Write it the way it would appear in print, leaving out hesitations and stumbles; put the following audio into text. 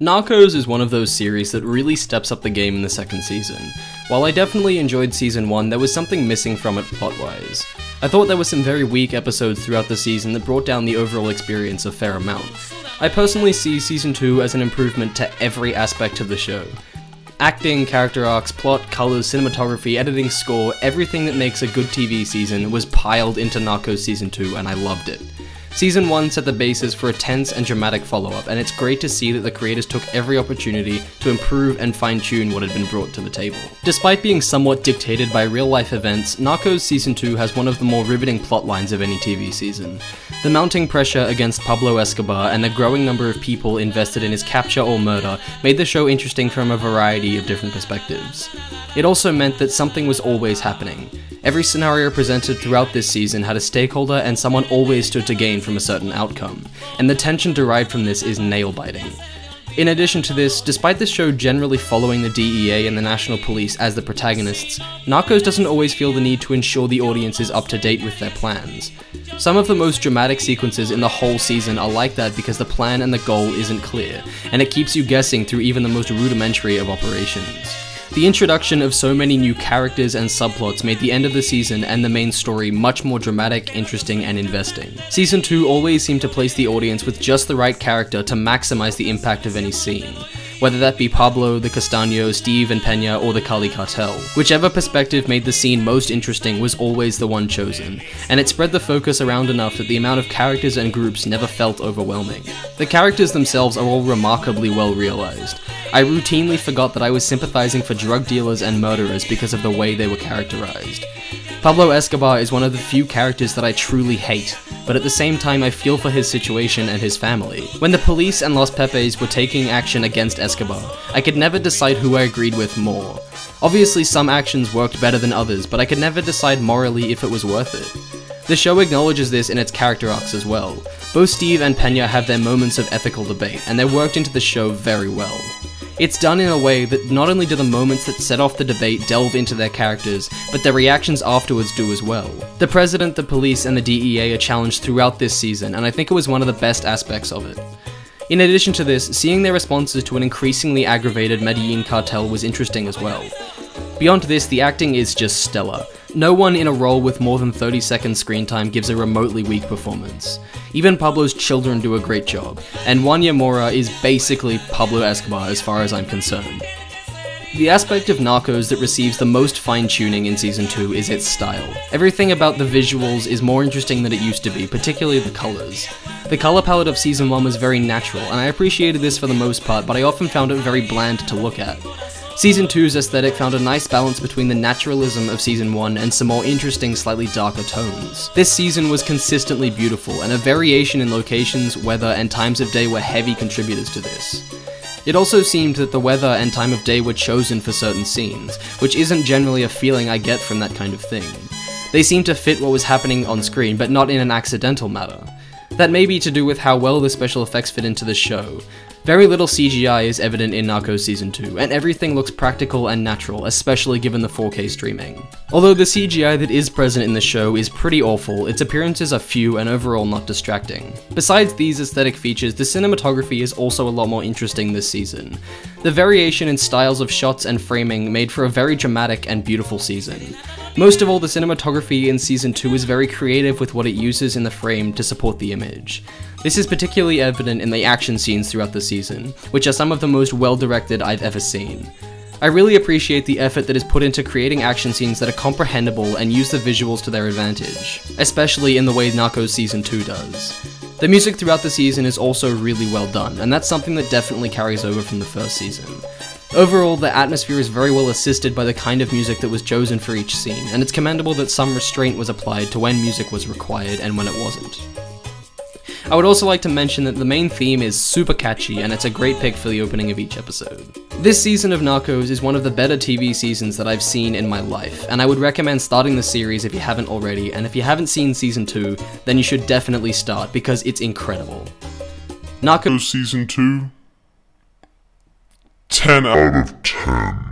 Narcos is one of those series that really steps up the game in the second season. While I definitely enjoyed season 1, there was something missing from it plot-wise. I thought there were some very weak episodes throughout the season that brought down the overall experience a fair amount. I personally see season 2 as an improvement to every aspect of the show. Acting, character arcs, plot, colours, cinematography, editing, score, everything that makes a good TV season was piled into Narcos season 2 and I loved it. Season 1 set the basis for a tense and dramatic follow-up, and it's great to see that the creators took every opportunity to improve and fine-tune what had been brought to the table. Despite being somewhat dictated by real-life events, Narcos Season 2 has one of the more riveting plotlines of any TV season. The mounting pressure against Pablo Escobar and the growing number of people invested in his capture or murder made the show interesting from a variety of different perspectives. It also meant that something was always happening. Every scenario presented throughout this season had a stakeholder and someone always stood to gain from a certain outcome, and the tension derived from this is nail-biting. In addition to this, despite the show generally following the DEA and the National Police as the protagonists, Narcos doesn't always feel the need to ensure the audience is up to date with their plans. Some of the most dramatic sequences in the whole season are like that because the plan and the goal isn't clear, and it keeps you guessing through even the most rudimentary of operations. The introduction of so many new characters and subplots made the end of the season and the main story much more dramatic, interesting, and investing. Season 2 always seemed to place the audience with just the right character to maximize the impact of any scene, whether that be Pablo, the Castaños, Steve and Peña, or the Cali Cartel. Whichever perspective made the scene most interesting was always the one chosen, and it spread the focus around enough that the amount of characters and groups never felt overwhelming. The characters themselves are all remarkably well realized. I routinely forgot that I was sympathizing for drug dealers and murderers because of the way they were characterized. Pablo Escobar is one of the few characters that I truly hate, but at the same time I feel for his situation and his family. When the police and Los Pepes were taking action against Escobar, I could never decide who I agreed with more. Obviously some actions worked better than others, but I could never decide morally if it was worth it. The show acknowledges this in its character arcs as well. Both Steve and Peña have their moments of ethical debate, and they're worked into the show very well. It's done in a way that not only do the moments that set off the debate delve into their characters, but their reactions afterwards do as well. The president, the police, and the DEA are challenged throughout this season, and I think it was one of the best aspects of it. In addition to this, seeing their responses to an increasingly aggravated Medellin cartel was interesting as well. Beyond this, the acting is just stellar. No one in a role with more than 30 seconds screen time gives a remotely weak performance. Even Pablo's children do a great job, and Juan Mora is basically Pablo Escobar as far as I'm concerned. The aspect of Narcos that receives the most fine-tuning in Season 2 is its style. Everything about the visuals is more interesting than it used to be, particularly the colours. The colour palette of Season 1 was very natural, and I appreciated this for the most part, but I often found it very bland to look at. Season 2's aesthetic found a nice balance between the naturalism of Season 1 and some more interesting, slightly darker tones. This season was consistently beautiful, and a variation in locations, weather, and times of day were heavy contributors to this. It also seemed that the weather and time of day were chosen for certain scenes, which isn't generally a feeling I get from that kind of thing. They seemed to fit what was happening on screen, but not in an accidental manner. That may be to do with how well the special effects fit into the show. Very little CGI is evident in Narcos Season 2, and everything looks practical and natural, especially given the 4K streaming. Although the CGI that is present in the show is pretty awful, its appearances are few and overall not distracting. Besides these aesthetic features, the cinematography is also a lot more interesting this season. The variation in styles of shots and framing made for a very dramatic and beautiful season. Most of all, the cinematography in Season 2 is very creative with what it uses in the frame to support the image. This is particularly evident in the action scenes throughout the season, which are some of the most well-directed I've ever seen. I really appreciate the effort that is put into creating action scenes that are comprehensible and use the visuals to their advantage, especially in the way Narcos Season 2 does. The music throughout the season is also really well done, and that's something that definitely carries over from the first season. Overall, the atmosphere is very well assisted by the kind of music that was chosen for each scene, and it's commendable that some restraint was applied to when music was required and when it wasn't. I would also like to mention that the main theme is super catchy, and it's a great pick for the opening of each episode. This season of Narcos is one of the better TV seasons that I've seen in my life, and I would recommend starting the series if you haven't already, and if you haven't seen Season 2, then you should definitely start, because it's incredible. Narcos Season 2, 10 out of 10.